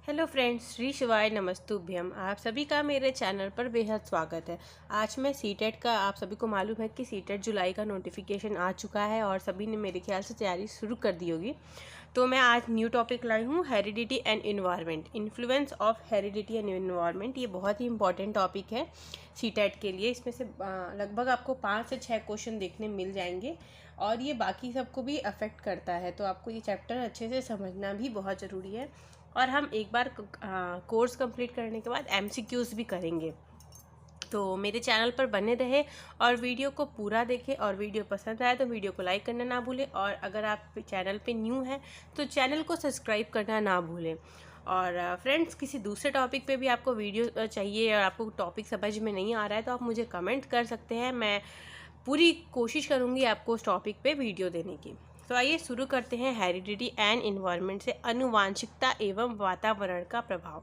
Hello friends, Shri शिवाय नमस्तुभ्यम। आप सभी का मेरे चैनल पर बेहद स्वागत है। आज मैं सीटेट का, आप सभी को मालूम है कि सीटेट जुलाई का नोटिफिकेशन आ चुका है और सभी ने मेरे ख्याल से तैयारी शुरू कर दी होगी। तो मैं आज न्यू टॉपिक लाई हूँ, heredity and environment, influence of heredity and environment. ये बहुत ही इंपॉर्टेंट टॉपिक है सीटेट के लिए। इसमें से लगभग आपको 5 से 6 क्वेश्चन देखने मिल जाएंगे और ये बाकी सबको भी अफेक्ट करता है, तो आपको ये चैप्टर अच्छे से समझना भी बहुत ज़रूरी है। और हम एक बार कोर्स कंप्लीट करने के बाद एमसीक्यूज़ भी करेंगे। तो मेरे चैनल पर बने रहे और वीडियो को पूरा देखें, और वीडियो पसंद आए तो वीडियो को लाइक करना ना भूलें, और अगर आप चैनल पे न्यू हैं तो चैनल को सब्सक्राइब करना ना भूलें। और फ्रेंड्स, किसी दूसरे टॉपिक पे भी आपको वीडियो चाहिए और आपको टॉपिक समझ में नहीं आ रहा है तो आप मुझे कमेंट कर सकते हैं। मैं पूरी कोशिश करूँगी आपको उस टॉपिक पे वीडियो देने की। तो आइए शुरू करते हैं, हेरिडिटी एंड इन्वायरमेंट से, आनुवांशिकता एवं वातावरण का प्रभाव।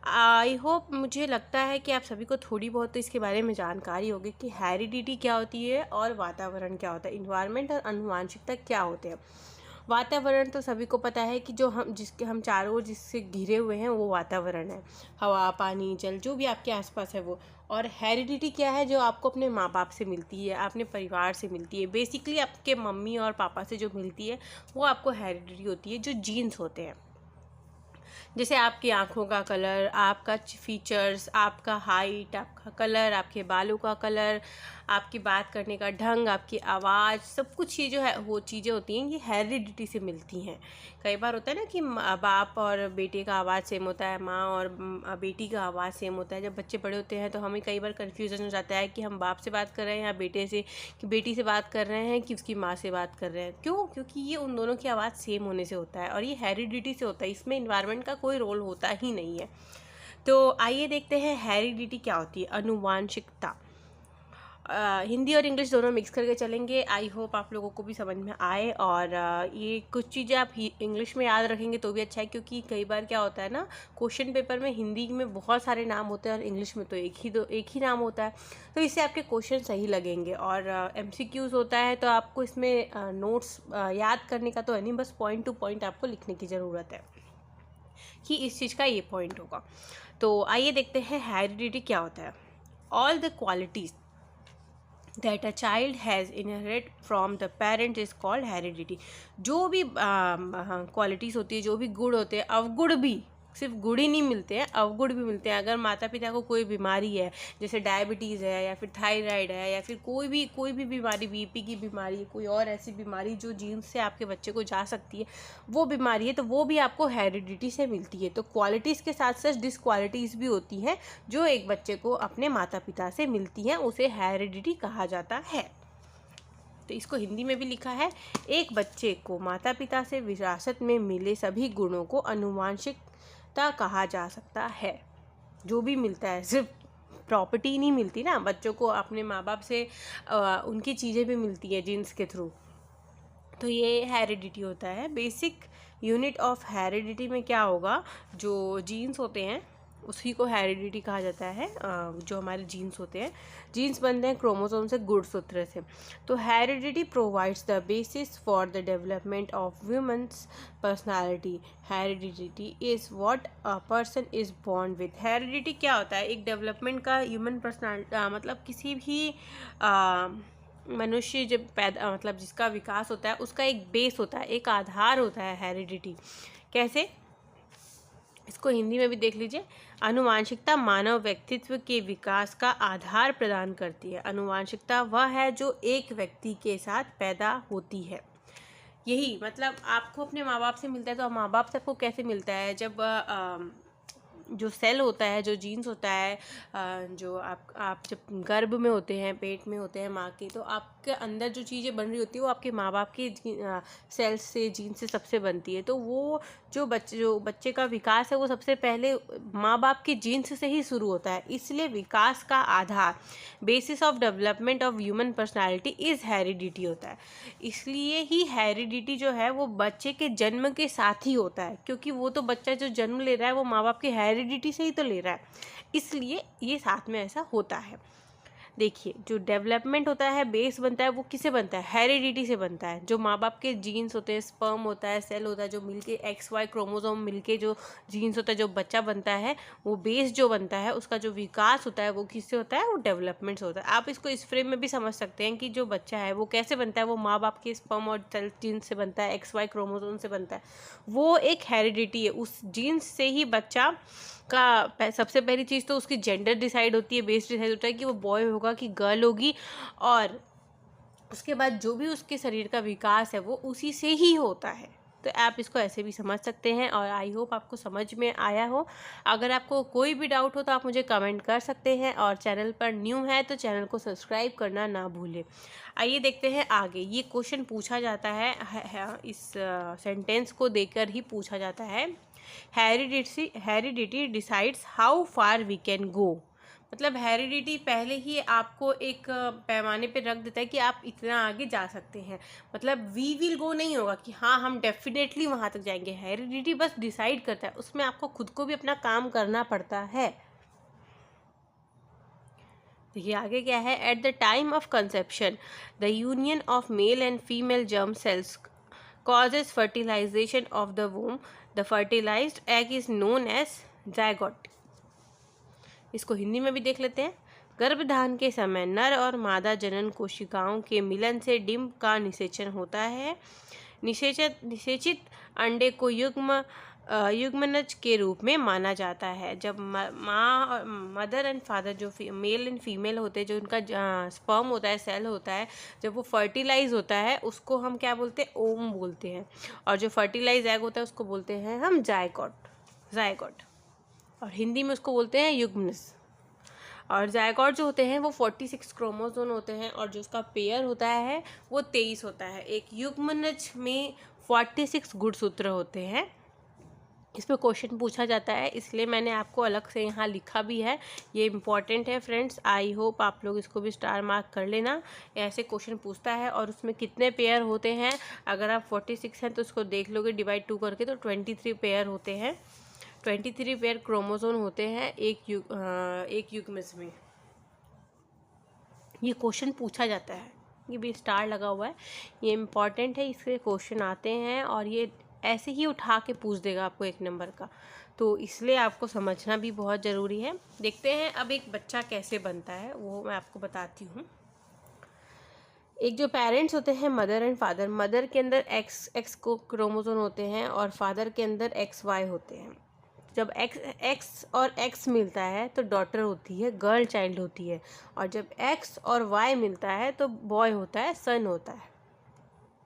आई होप, मुझे लगता है कि आप सभी को थोड़ी बहुत तो इसके बारे में जानकारी होगी कि हेरिडिटी क्या होती है और वातावरण क्या होता है, इन्वायरमेंट और आनुवांशिकता क्या होते हैं। वातावरण तो सभी को पता है कि जो हम चारों ओर जिससे घिरे हुए हैं वो वातावरण है, हवा, पानी, जल, जो भी आपके आसपास है वो। और हेरिडिटी क्या है, जो आपको अपने माँ बाप से मिलती है, अपने परिवार से मिलती है, बेसिकली आपके मम्मी और पापा से जो मिलती है वो आपको हेरिडिटी होती है, जो जीन्स होते हैं। जैसे आपकी आँखों का कलर, आपका फीचर्स, आपका हाइट, आपका कलर, आपके बालों का कलर, आपकी बात करने का ढंग, आपकी आवाज़, सब कुछ ये जो है वो चीज़ें होती हैं, ये हेरिडिटी से मिलती हैं। कई बार होता है ना कि बाप और बेटे का आवाज़ सेम होता है, माँ और बेटी का आवाज़ सेम होता है। जब बच्चे बड़े होते हैं तो हमें कई बार कन्फ्यूज़न हो जाता है कि हम बाप से बात कर रहे हैं या बेटे से, कि बेटी से बात कर रहे हैं कि उसकी माँ से बात कर रहे हैं। क्यों? क्योंकि ये उन दोनों की आवाज़ सेम होने से होता है और ये हेरिडिटी से होता है। इसमें इन्वायरमेंट का कोई रोल होता ही नहीं है। तो आइए देखते हैं हेरिडिटी क्या होती है, आनुवांशिकता। हिंदी और इंग्लिश दोनों मिक्स करके चलेंगे। आई होप आप लोगों को भी समझ में आए, और ये कुछ चीज़ें आप इंग्लिश में याद रखेंगे तो भी अच्छा है, क्योंकि कई बार क्या होता है ना, क्वेश्चन पेपर में हिंदी में बहुत सारे नाम होते हैं और इंग्लिश में तो एक ही नाम होता है, तो इससे आपके क्वेश्चन सही लगेंगे। और एमसीक्यूज़ होता है तो आपको इसमें नोट्स याद करने का तो है नहीं, बस पॉइंट टू पॉइंट आपको लिखने की ज़रूरत है कि इस चीज़ का ये पॉइंट होगा। तो आइए देखते हैं हेरिडिटी क्या होता है। All the qualities that a child has inherited from the parent is called heredity। जो भी क्वालिटीज़ होती है, जो भी गुण होते हैं, अवगुण भी, सिर्फ गुण ही नहीं मिलते हैं, अवगुण भी मिलते हैं। अगर माता पिता को कोई बीमारी है, जैसे डायबिटीज़ है या फिर थायराइड है या फिर कोई भी बीमारी, बीपी की बीमारी, कोई और ऐसी बीमारी जो जीन्स से आपके बच्चे को जा सकती है, वो बीमारी है, तो वो भी आपको हेरिडिटी से मिलती है। तो क्वालिटीज़ के साथ साथ डिसक्वालिटीज़ भी होती हैं जो एक बच्चे को अपने माता पिता से मिलती हैं, उसे हेरिडिटी कहा जाता है। तो इसको हिंदी में भी लिखा है, एक बच्चे को माता पिता से विरासत में मिले सभी गुणों को आनुवांशिकता कहा जा सकता है। जो भी मिलता है, सिर्फ प्रॉपर्टी नहीं मिलती ना, बच्चों को अपने माँ बाप से उनकी चीज़ें भी मिलती है जीन्स के थ्रू, तो ये हेरिडिटी होता है। बेसिक यूनिट ऑफ हेरिडिटी में क्या होगा, जो जीन्स होते हैं उसी को हेरिडिटी कहा जाता है। जो हमारे जीन्स होते हैं, जीन्स बनते हैं क्रोमोसोम से, गुणसूत्र से। तो heredity provides the basis for the development of women's personality. Heredity is what a person is born with. Heredity क्या होता है, एक डेवलपमेंट का ह्यूमन पर्सनालिटी, मतलब किसी भी मनुष्य जब पैदा, मतलब जिसका विकास होता है, उसका एक बेस होता है, एक आधार होता है हेरिडिटी। कैसे? इसको हिंदी में भी देख लीजिए। आनुवांशिकता मानव व्यक्तित्व के विकास का आधार प्रदान करती है। आनुवांशिकता वह है जो एक व्यक्ति के साथ पैदा होती है। यही मतलब आपको अपने माँ बाप से मिलता है, तो माँ बाप से आपको कैसे मिलता है, जब जो सेल होता है, जो जीन्स होता है, जो आप जब गर्भ में होते हैं, पेट में होते हैं माँ के, तो आपके अंदर जो चीज़ें बन रही होती है वो आपके माँ बाप के सेल्स से, जीन से सबसे बनती है। तो वो जो बच्चे का विकास है वो सबसे पहले माँ बाप के जीन्स से ही शुरू होता है। इसलिए विकास का आधार, basis of development of human personality is heredity होता है। इसलिए ही हेरिडिटी जो है वो बच्चे के जन्म के साथ ही होता है, क्योंकि वो तो बच्चा जो जन्म ले रहा है वो माँ बाप की हेरिडिटी से ही तो ले रहा है, इसलिए ये साथ में ऐसा होता है। देखिए, जो डेवलपमेंट होता है, बेस बनता है, वो किससे बनता है? हेरिडिटी से बनता है। जो माँ बाप के जीन्स होते हैं, स्पर्म होता है, सेल होता है, जो मिलके XY क्रोमोसोम मिलके जो जीन्स होता है, जो बच्चा बनता है, वो बेस जो बनता है, उसका जो विकास होता है वो किससे होता है? वो डेवलपमेंट से होता है। आप इसको इस फ्रेम में भी समझ सकते हैं कि जो बच्चा है वो कैसे बनता है? वो माँ बाप के स्पर्म और सेल जीन्स से बनता है, XY क्रोमोसोम से बनता है। वो एक हेरिडिटी है। उस जीन्स से ही बच्चा का सबसे पहली चीज़ तो उसकी जेंडर डिसाइड होती है, बेस डिसाइड होता है कि वो बॉय होगा कि गर्ल होगी, और उसके बाद जो भी उसके शरीर का विकास है वो उसी से ही होता है। तो आप इसको ऐसे भी समझ सकते हैं, और आई होप आपको समझ में आया हो। अगर आपको कोई भी डाउट हो तो आप मुझे कमेंट कर सकते हैं, और चैनल पर न्यू है तो चैनल को सब्सक्राइब करना ना भूलें। आइए देखते हैं आगे। ये क्वेश्चन पूछा जाता है, इस सेंटेंस को देकर ही पूछा जाता है। Heredity decides how far we can go. मतलब हेरिडिटी पहले ही आपको एक पैमाने पे रख देता है कि आप इतना आगे जा सकते हैं। मतलब वी विल गो नहीं होगा कि हाँ हम डेफिनेटली वहाँ तक जाएंगे। हेरिडिटी बस डिसाइड करता है, उसमें आपको खुद को भी अपना काम करना पड़ता है। देखिए आगे क्या है। At the time of conception the union of male and female germ cells causes fertilization of the womb. The fertilized egg is known as zygote. इसको हिंदी में भी देख लेते हैं। गर्भधान के समय नर और मादा जनन कोशिकाओं के मिलन से डिंब का निषेचन होता है। निषेचित अंडे को युग्मनज के रूप में माना जाता है। जब माँ, मदर एंड फादर, जो मेल एंड फीमेल होते हैं, जो उनका स्पर्म होता है, सेल होता है, जब वो फर्टिलाइज होता है उसको हम क्या बोलते हैं? ओम बोलते हैं। और जो फर्टिलाइज एग होता है उसको बोलते हैं हम जायगोट। और हिंदी में उसको बोलते हैं युग्मनज। और जायगोट जो होते हैं वो 46 क्रोमोसोम होते हैं, और जो उसका पेयर होता है वो 23 होता है। एक युग्मनज में 46 गुणसूत्र होते हैं। इस पर क्वेश्चन पूछा जाता है, इसलिए मैंने आपको अलग से यहाँ लिखा भी है। ये इम्पॉर्टेंट है फ्रेंड्स, आई होप आप लोग इसको भी स्टार मार्क कर लेना। ऐसे क्वेश्चन पूछता है, और उसमें कितने पेयर होते हैं? अगर आप 46 हैं तो उसको देख लोगे डिवाइड 2 करके, तो 23 पेयर होते हैं। 23 पेयर क्रोमोसोम होते हैं एक युग्मज में। ये क्वेश्चन पूछा जाता है, ये भी स्टार लगा हुआ है, ये इम्पॉर्टेंट है। इसके क्वेश्चन आते हैं और ये ऐसे ही उठा के पूछ देगा आपको 1 नंबर का, तो इसलिए आपको समझना भी बहुत ज़रूरी है। देखते हैं अब एक बच्चा कैसे बनता है, वो मैं आपको बताती हूँ। एक जो पेरेंट्स होते हैं, मदर एंड फादर, मदर के अंदर एक्स को क्रोमोसोम होते हैं और फादर के अंदर XY होते हैं। जब एक्स और एक्स मिलता है तो डॉटर होती है, गर्ल चाइल्ड होती है। और जब एक्स और वाई मिलता है तो बॉय होता है, सन होता है।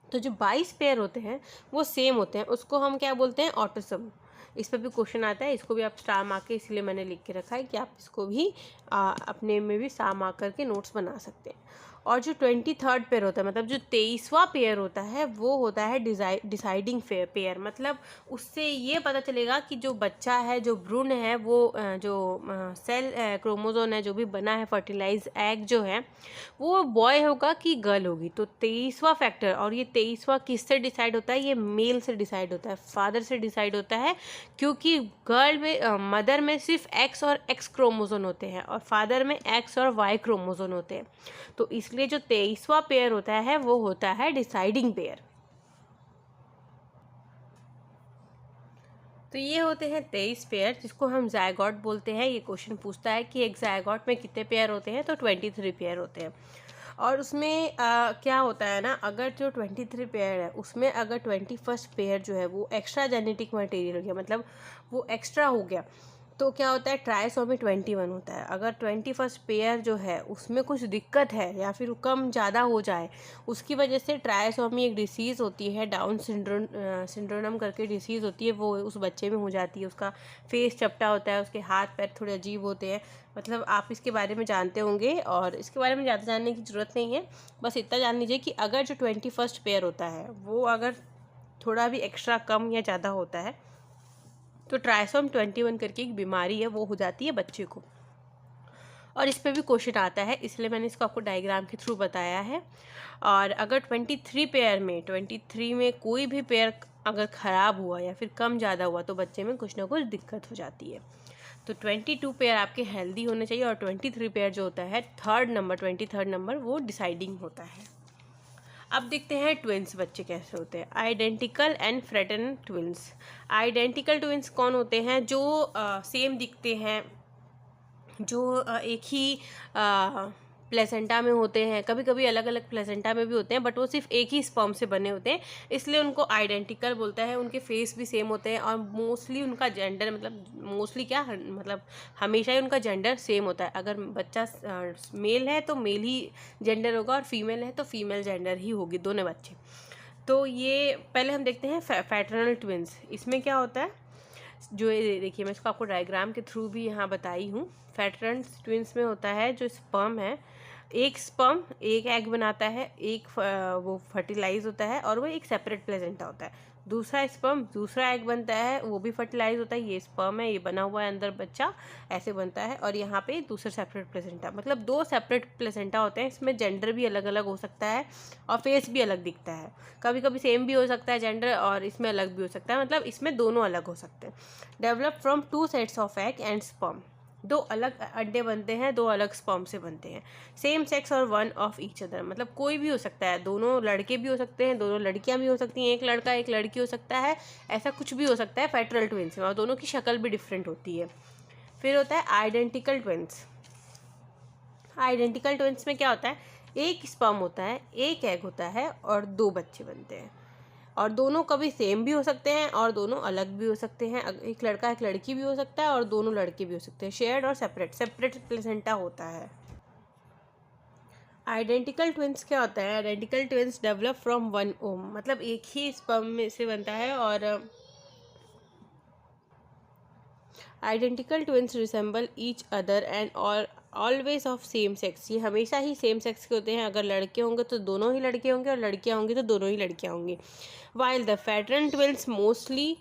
तो जो 22 पेयर होते हैं वो सेम होते हैं, उसको हम क्या बोलते हैं? ऑटोसम। इस पर भी क्वेश्चन आता है, इसको भी आप स्टार मार्क के, इसलिए मैंने लिख के रखा है कि आप इसको भी अपने में भी स्टार मार्क करके नोट्स बना सकते हैं। और जो 23rd पेयर होता है, मतलब जो 23वां पेयर होता है, वो होता है डिसाइडिंग पेयर। मतलब उससे ये पता चलेगा कि जो बच्चा है, जो भ्रूण है, वो जो सेल क्रोमोसोम है जो भी बना है, फर्टिलाइज एग जो है, वो बॉय होगा कि गर्ल होगी। तो 23वां फैक्टर, और ये 23वां किससे डिसाइड होता है? ये मेल से डिसाइड होता है, फादर से डिसाइड होता है। क्योंकि गर्ल में, मदर में सिर्फ X और X क्रोमोसोम होते हैं, और फादर में X और Y क्रोमोसोम होते हैं। तो इसलिए जो 23वां पेयर होता है वो होता है डिसाइडिंग पेयर। तो ये होते हैं 23 पेयर, जिसको हम जायगोट बोलते हैं। ये क्वेश्चन पूछता है कि एक जायगोट में कितने पेयर होते हैं, तो 23 पेयर होते हैं। और उसमें क्या होता है ना, अगर जो 23 पेयर है उसमें अगर 21st पेयर जो है वो एक्स्ट्रा जेनेटिक मटेरियल हो गया, मतलब वो एक्स्ट्रा हो गया, तो क्या होता है? ट्राइसोमी 21 होता है। अगर 21st पेयर जो है उसमें कुछ दिक्कत है या फिर कम ज़्यादा हो जाए, उसकी वजह से ट्राइसोमी एक डिसीज़ होती है, डाउन सिंड्रोम करके डिसीज़ होती है, वो उस बच्चे में हो जाती है। उसका फेस चपटा होता है, उसके हाथ पैर थोड़े अजीब होते हैं। मतलब आप इसके बारे में जानते होंगे, और इसके बारे में ज़्यादा जानने की ज़रूरत नहीं है। बस इतना जान लीजिए कि अगर जो 21st पेयर होता है वो अगर थोड़ा भी एक्स्ट्रा कम या ज़्यादा होता है, तो ट्राइसोम 21 करके एक बीमारी है, वो हो जाती है बच्चे को। और इस पे भी क्वेश्चन आता है, इसलिए मैंने इसको आपको डायग्राम के थ्रू बताया है। और अगर 23 में कोई भी पेयर अगर ख़राब हुआ या फिर कम ज़्यादा हुआ, तो बच्चे में कुछ ना कुछ दिक्कत हो जाती है। तो 22 पेयर आपके हेल्दी होने चाहिए और 23 पेयर जो होता है थर्ड नंबर 23rd नंबर वो डिसाइडिंग होता है। अब देखते हैं ट्विंस बच्चे कैसे होते हैं। Identical and fraternal twins. Identical twins कौन होते हैं? जो सेम दिखते हैं, जो एक ही प्लेसेंटा में होते हैं, कभी कभी अलग अलग प्लेसेंटा में भी होते हैं, बट वो सिर्फ एक ही स्पर्म से बने होते हैं, इसलिए उनको आइडेंटिकल बोलता है। उनके फेस भी सेम होते हैं और मोस्टली उनका जेंडर, मतलब मोस्टली क्या, मतलब हमेशा ही उनका जेंडर सेम होता है। अगर बच्चा मेल है तो मेल ही जेंडर होगा और फीमेल है तो फीमेल जेंडर ही होगी दोनों बच्चे। तो ये पहले हम देखते हैं फ्रैटर्नल ट्विंस। इसमें क्या होता है, जो ये देखिए मैं इसको आपको डायग्राम के थ्रू भी यहाँ बताई हूँ। फ्रैटर्नल ट्विंस में होता है जो स्पर्म है, एक स्पर्म एक एग बनाता है, एक वो फर्टिलाइज होता है और वो एक सेपरेट प्लेसेंटा होता है। दूसरा स्पर्म दूसरा एग बनता है, वो भी फर्टिलाइज होता है, ये स्पर्म है, ये बना हुआ है अंदर बच्चा, ऐसे बनता है। और यहाँ पे दूसरा सेपरेट प्लेसेंटा, मतलब 2 सेपरेट प्लेसेंटा होते हैं। इसमें जेंडर भी अलग अलग हो सकता है और फेस भी अलग दिखता है। कभी कभी सेम भी हो सकता है जेंडर और इसमें अलग भी हो सकता है, मतलब इसमें दोनों अलग हो सकते हैं। Develop from 2 sets of egg and sperm. 2 अलग अंडे बनते हैं, 2 अलग स्पर्म से बनते हैं। सेम सेक्स और 1 ऑफ ईच अदर, मतलब कोई भी हो सकता है, दोनों लड़के भी हो सकते हैं, दोनों लड़कियां भी हो सकती हैं, एक लड़का एक लड़की हो सकता है, ऐसा कुछ भी हो सकता है फ्रैटर्नल ट्विंस में, और दोनों की शक्ल भी डिफरेंट होती है। फिर होता है आइडेंटिकल ट्विंस। आइडेंटिकल ट्विंस में क्या होता है, एक स्पर्म होता है, एक एग होता है और 2 बच्चे बनते हैं। और दोनों कभी सेम भी हो सकते हैं और दोनों अलग भी हो सकते हैं। एक लड़का एक लड़की भी हो सकता है और दोनों लड़के भी हो सकते हैं। शेयर्ड और सेपरेट, सेपरेट प्लेसेंटा होता है। आइडेंटिकल ट्विंस क्या होता है? आइडेंटिकल ट्विंस डेवलप फ्रॉम 1 ओम, मतलब एक ही स्पर्म में से बनता है। और identical twins resemble each other and always of same sex. ये हमेशा ही सेम सेक्स के होते हैं। अगर लड़के होंगे तो दोनों ही लड़के होंगे और लड़कियां होंगी तो दोनों ही लड़कियां होंगी। While the fraternal twins mostly,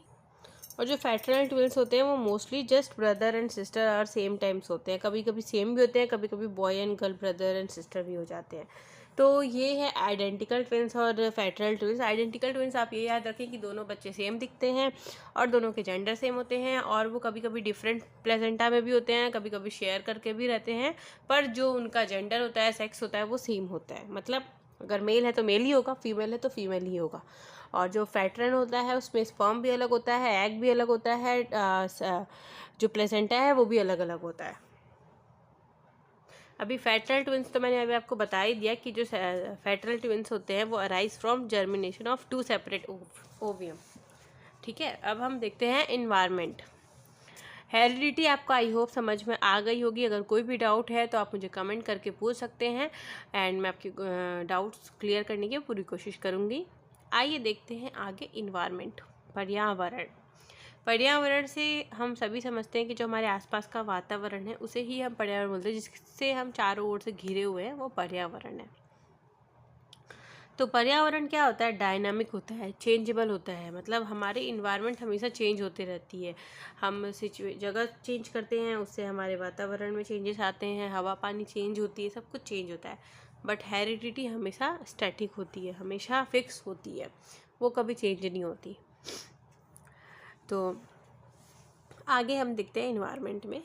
और जो फ्रैटर्नल ट्विंस होते हैं वो mostly just brother and sister और सेम टाइम्स होते हैं। कभी कभी सेम भी होते हैं, कभी कभी boy and girl brother and sister भी हो जाते हैं। तो ये है आइडेंटिकल ट्विंस और फ्रैटर्नल ट्विंस। आइडेंटिकल ट्विंस आप ये याद रखें कि दोनों बच्चे सेम दिखते हैं और दोनों के जेंडर सेम होते हैं, और वो कभी कभी डिफरेंट प्लेसेंटा में भी होते हैं, कभी कभी शेयर करके भी रहते हैं, पर जो उनका जेंडर होता है, सेक्स होता है, वो सेम होता है। मतलब अगर मेल है तो मेल ही होगा, फीमेल है तो फीमेल ही होगा। और जो फ्रैटर्नल होता है उसमें स्पर्म भी अलग होता है, एग भी अलग होता है, जो प्लेसेंटा है वो भी अलग अलग होता है। अभी फ्रैटर्नल ट्विंस तो मैंने अभी आपको बता ही दिया कि जो फ्रैटर्नल ट्विंस होते हैं वो arise from germination of 2 separate ovum. ठीक है, अब हम देखते हैं इन्वायरमेंट। हेरिडिटी आपको आई होप समझ में आ गई होगी। अगर कोई भी डाउट है तो आप मुझे कमेंट करके पूछ सकते हैं एंड मैं आपके डाउट्स क्लियर करने की पूरी कोशिश करूँगी। आइए देखते हैं आगे इन्वायरमेंट, पर्यावरण। पर्यावरण से हम सभी समझते हैं कि जो हमारे आसपास का वातावरण है उसे ही हम पर्यावरण बोलते हैं, जिससे हम चारों ओर से घिरे हुए हैं, वो पर्यावरण है। तो पर्यावरण क्या होता है? डायनामिक होता है, चेंजेबल होता है, मतलब हमारी इन्वायरमेंट हमेशा चेंज होती रहती है। हम जगह चेंज करते हैं, उससे हमारे वातावरण में चेंजेस आते हैं, हवा पानी चेंज होती है, सब कुछ चेंज होता है। बट हेरिडिटी हमेशा स्टैटिक होती है, हमेशा फिक्स होती है, वो कभी चेंज नहीं होती। तो आगे हम देखते हैं इन्वायरमेंट में।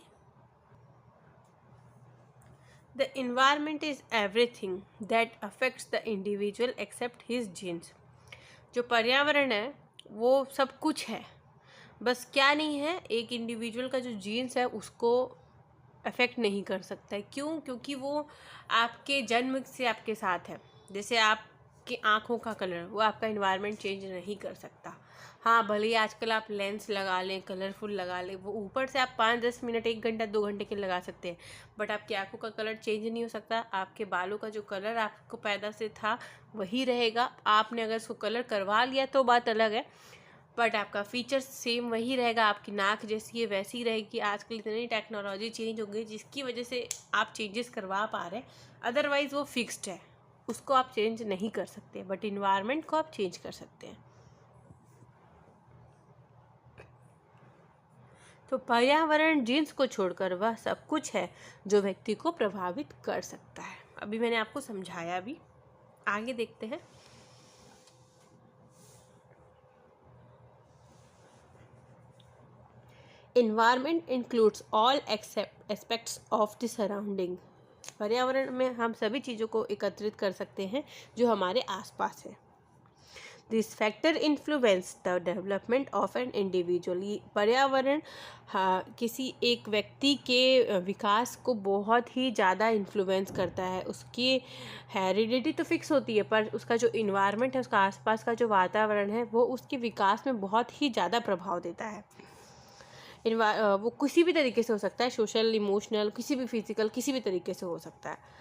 The environment is everything that affects the individual except his genes. जो पर्यावरण है वो सब कुछ है, बस क्या नहीं है, एक इंडिविजुअल का जो जीन्स है उसको अफेक्ट नहीं कर सकता है। क्यों? क्योंकि वो आपके जन्म से आपके साथ है। जैसे आपकी आँखों का कलर, वो आपका इन्वायरमेंट चेंज नहीं कर सकता। हाँ, भले ही आजकल आप लेंस लगा लें, कलरफुल लगा लें, वो ऊपर से आप 5-10 मिनट, 1 घंटा 2 घंटे के लगा सकते हैं, बट आपकी आँखों का कलर चेंज नहीं हो सकता। आपके बालों का जो कलर आपको पैदा से था वही रहेगा। आपने अगर उसको कलर करवा लिया तो बात अलग है, बट आपका फीचर सेम वही रहेगा। आपकी नाक जैसी है वैसी रहेगी। आजकल इतनी टेक्नोलॉजी चेंज हो गई जिसकी वजह से आप चेंजेस करवा पा रहे हैं, अदरवाइज़ वो फिक्स्ड है, उसको आप चेंज नहीं कर सकते, बट इन्वायरमेंट को आप चेंज कर सकते हैं। तो पर्यावरण जीन्स को छोड़कर वह सब कुछ है जो व्यक्ति को प्रभावित कर सकता है। अभी मैंने आपको समझाया भी। आगे देखते हैं। Environment includes all aspects of the surrounding. पर्यावरण में हम सभी चीज़ों को एकत्रित कर सकते हैं जो हमारे आसपास है। This factor influence the development of an individual. पर्यावरण किसी एक व्यक्ति के विकास को बहुत ही ज़्यादा इन्फ्लुएंस करता है। उसकी हेरिडिटी तो फिक्स होती है, पर उसका जो इन्वायरमेंट है, उसका आसपास का जो वातावरण है, वो उसके विकास में बहुत ही ज़्यादा प्रभाव देता है। वो किसी भी तरीके से हो सकता है, सोशल, इमोशनल, किसी भी फिजिकल, किसी भी तरीके से हो सकता है।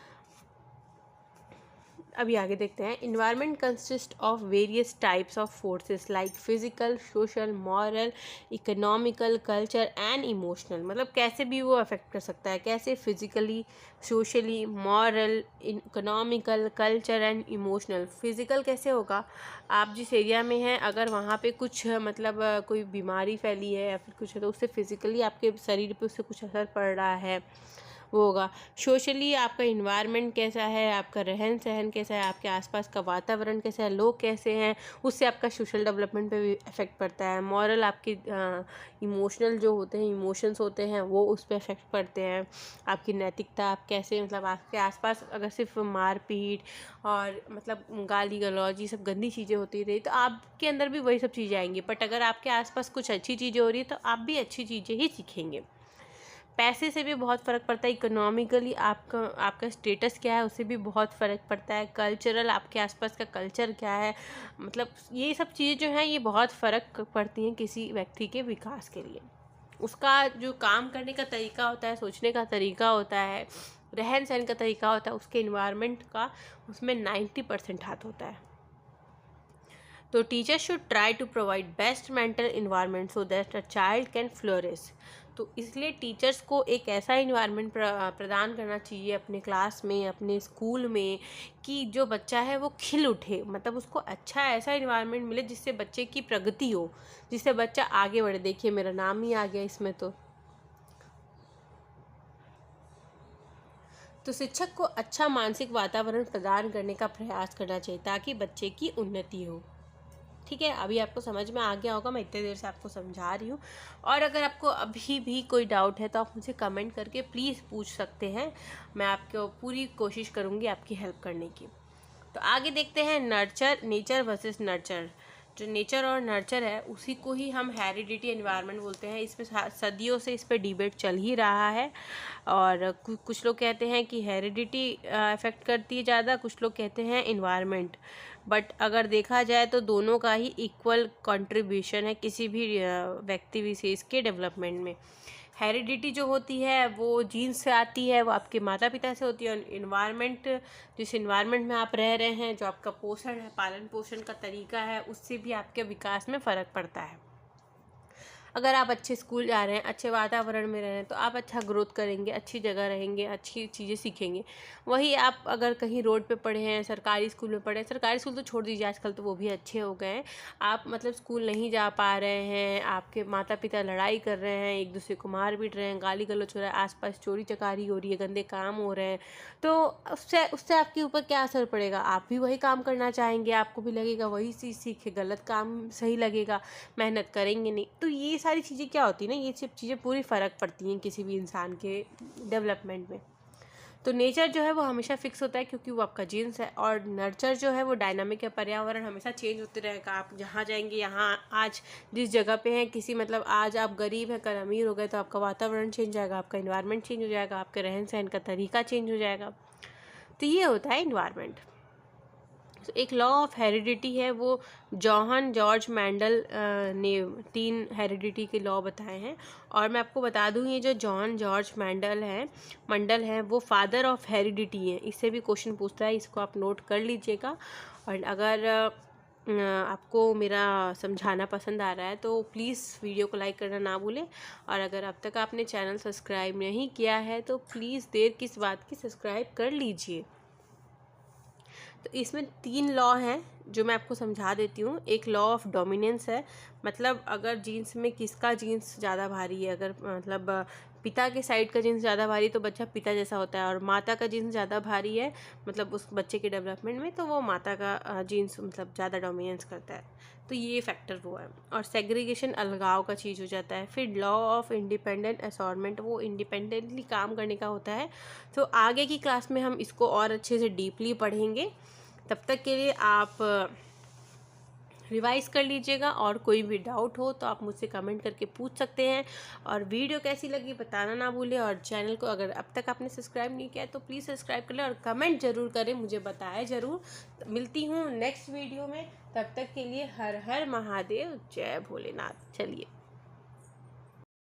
अभी आगे देखते हैं। Environment consist of various types of forces like physical, social, moral, economical, culture and emotional. मतलब कैसे भी वो अफेक्ट कर सकता है, कैसे physically, socially, moral, economical, culture and emotional. Physical कैसे होगा, आप जिस एरिया में हैं अगर वहाँ पे कुछ मतलब कोई बीमारी फैली है या फिर कुछ है, तो उससे फिजिकली आपके शरीर पे उससे कुछ असर पड़ रहा है, वो होगा। सोशली आपका इन्वायरमेंट कैसा है, आपका रहन सहन कैसा है, आपके आसपास का वातावरण कैसा है, लोग कैसे हैं, उससे आपका सोशल डेवलपमेंट पे भी इफ़ेक्ट पड़ता है। मॉरल आपकी इमोशनल जो होते हैं, इमोशंस होते हैं, वो उस पर इफ़ेक्ट पड़ते हैं। आपकी नैतिकता, आप कैसे, मतलब आपके आसपास अगर सिर्फ मारपीट और मतलब गाली गलौज, ये सब गंदी चीज़ें होती रही तो आपके अंदर भी वही सब चीज़ें आएंगी। बट अगर आपके आसपास कुछ अच्छी चीज़ें हो रही है तो आप भी अच्छी चीज़ें ही सीखेंगे। पैसे से भी बहुत फ़र्क पड़ता है। इकोनॉमिकली आपका स्टेटस क्या है, उससे भी बहुत फ़र्क पड़ता है। कल्चरल, आपके आसपास का कल्चर क्या है, मतलब ये सब चीज़ें जो हैं ये बहुत फ़र्क पड़ती हैं किसी व्यक्ति के विकास के लिए। उसका जो काम करने का तरीका होता है, सोचने का तरीका होता है, रहन सहन का तरीका होता है, उसके इन्वायरमेंट का उसमें 90% हाथ होता है। तो teachers should try to provide best mental environment so that a child can flourish. तो इसलिए टीचर्स को एक ऐसा इन्वायरमेंट प्रदान करना चाहिए अपने क्लास में, अपने स्कूल में, कि जो बच्चा है वो खिल उठे। मतलब उसको अच्छा ऐसा इन्वायरमेंट मिले जिससे बच्चे की प्रगति हो, जिससे बच्चा आगे बढ़े। देखिए मेरा नाम ही आ गया इसमें। तो शिक्षक को अच्छा मानसिक वातावरण प्रदान करने का प्रयास करना चाहिए ताकि बच्चे की उन्नति हो। ठीक है, अभी आपको समझ में आ गया होगा, मैं इतने देर से आपको समझा रही हूँ। और अगर आपको अभी भी कोई डाउट है तो आप मुझे कमेंट करके प्लीज़ पूछ सकते हैं। मैं आपको पूरी कोशिश करूँगी आपकी हेल्प करने की। तो आगे देखते हैं नेचर वर्सेस नर्चर। जो नेचर और नर्चर है उसी को ही हम हेरिडिटी एनवायरनमेंट बोलते हैं। इसमें सदियों से इस पर डिबेट चल ही रहा है। और कुछ लोग कहते हैं कि हेरिडिटी अफेक्ट करती है ज़्यादा, कुछ लोग कहते हैं इन्वायरमेंट। बट अगर देखा जाए तो दोनों का ही इक्वल कंट्रीब्यूशन है किसी भी व्यक्ति विशेष के डेवलपमेंट में। हेरिडिटी जो होती है वो जीन्स से आती है, वो आपके माता पिता से होती है। और इन्वायरमेंट, जिस इन्वायरमेंट में आप रह रहे हैं, जो आपका पोषण है, पालन पोषण का तरीका है, उससे भी आपके विकास में फ़र्क पड़ता है। अगर आप अच्छे स्कूल जा रहे हैं, अच्छे वातावरण में रह रहे हैं, तो आप अच्छा ग्रोथ करेंगे, अच्छी जगह रहेंगे, अच्छी चीज़ें सीखेंगे। वही आप अगर कहीं रोड पे पढ़े हैं, सरकारी स्कूल में पढ़े हैं, सरकारी स्कूल तो छोड़ दीजिए, आजकल तो वो भी अच्छे हो गए हैं। आप मतलब स्कूल नहीं जा पा रहे हैं, आपके माता पिता लड़ाई कर रहे हैं, एक दूसरे को मार पीट रहे हैं, गाली गलौज हो रहा है, आसपास चोरी चकारी हो रही है, गंदे काम हो रहे हैं, तो उससे आपके ऊपर क्या असर पड़ेगा? आप भी वही काम करना चाहेंगे, आपको भी लगेगा वही चीज़ सीखे, गलत काम सही लगेगा, मेहनत करेंगे नहीं। तो ये सारी चीज़ें क्या होती है ना, ये सब चीज़ें पूरी फ़र्क पड़ती हैं किसी भी इंसान के डेवलपमेंट में। तो नेचर जो है वो हमेशा फिक्स होता है क्योंकि वो आपका जीन्स है। और नर्चर जो है वो डायनामिक है, पर्यावरण हमेशा चेंज होते रहेगा। आप जहाँ जाएंगे, यहाँ आज जिस जगह पे हैं, किसी मतलब आज आप गरीब हैं, कल अमीर हो गए, तो आपका वातावरण चेंज हो जाएगा, आपका इन्वायरमेंट चेंज हो जाएगा, आपके रहन सहन का तरीका चेंज हो जाएगा। तो ये होता है इन्वायरमेंट। तो एक लॉ ऑफ हेरिडिटी है, वो जॉन जॉर्ज मैंडल ने 3 हेरिडिटी के लॉ बताए हैं। और मैं आपको बता दूं, ये जो जॉन जॉर्ज मंडल है वो फादर ऑफ हेरिडिटी है। इससे भी क्वेश्चन पूछता है, इसको आप नोट कर लीजिएगा। और अगर आपको मेरा समझाना पसंद आ रहा है तो प्लीज़ वीडियो को लाइक करना ना भूलें। और अगर अब तक आपने चैनल सब्सक्राइब नहीं किया है तो प्लीज़ देर किस बात की, सब्सक्राइब कर लीजिए। तो इसमें 3 लॉ हैं जो मैं आपको समझा देती हूँ। एक लॉ ऑफ डोमिनेंस है, मतलब अगर जीन्स में किसका जीन्स ज़्यादा भारी है, अगर मतलब पिता के साइड का जीन्स ज़्यादा भारी तो बच्चा पिता जैसा होता है, और माता का जीन्स ज़्यादा भारी है मतलब उस बच्चे के डेवलपमेंट में, तो वो माता का जीन्स मतलब ज़्यादा डोमिनेंस करता है। तो ये फैक्टर वो है। और सेग्रीगेशन अलगाव का चीज़ हो जाता है। फिर लॉ ऑफ इंडिपेंडेंट असॉर्टमेंट, वो इंडिपेंडेंटली काम करने का होता है। तो आगे की क्लास में हम इसको और अच्छे से डीपली पढ़ेंगे। तब तक के लिए आप रिवाइज कर लीजिएगा, और कोई भी डाउट हो तो आप मुझसे कमेंट करके पूछ सकते हैं। और वीडियो कैसी लगी बताना ना भूलें, और चैनल को अगर अब तक आपने सब्सक्राइब नहीं किया है तो प्लीज़ सब्सक्राइब कर लें, और कमेंट ज़रूर करें, मुझे बताएं ज़रूर। मिलती हूँ नेक्स्ट वीडियो में, तब तक के लिए हर हर महादेव, जय भोलेनाथ। चलिए।